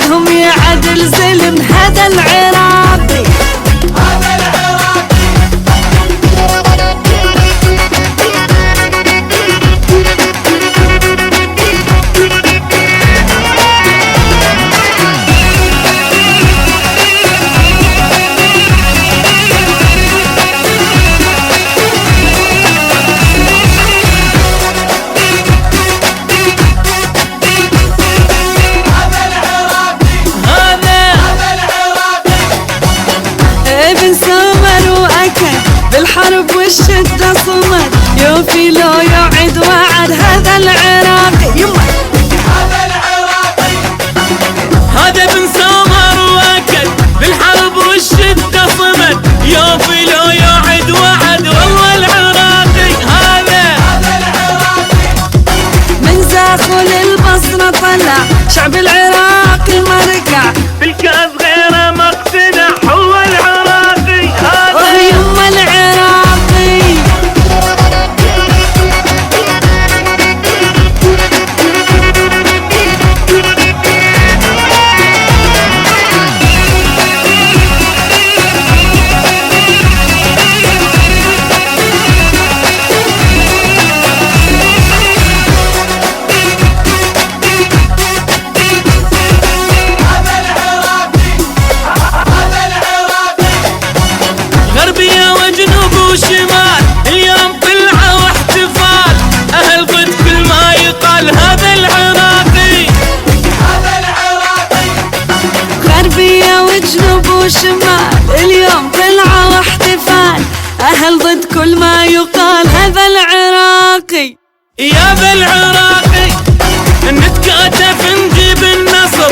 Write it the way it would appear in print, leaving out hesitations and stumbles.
لهم يعدل زلم هذا العراقي. ابن سمر وأكد بالحرب والشدة صمد، يوفي لو يعد وعد هذا العراقي. يما هذا العراقي، هذا ابن سمر وأكد بالحرب والشدة صمد، يوفي لو يعد وعد والله العراقي. هذا العراقي، من زاخل البصرة طلع شعب العراقي مركع، بالكاس غيره مقتنع هو العراقي. هذا يما العراقي. غربية وجنوب وشمال اليوم طلعة واحتفال، أهل ضد كل ما يقال هذا العراقي. هذا العراقي، غربية وجنوب وشمال اليوم طلعة واحتفال، أهل ضد كل ما يقال هذا العراقي. يا ذا العراقي نتكاتف نجيب النصر،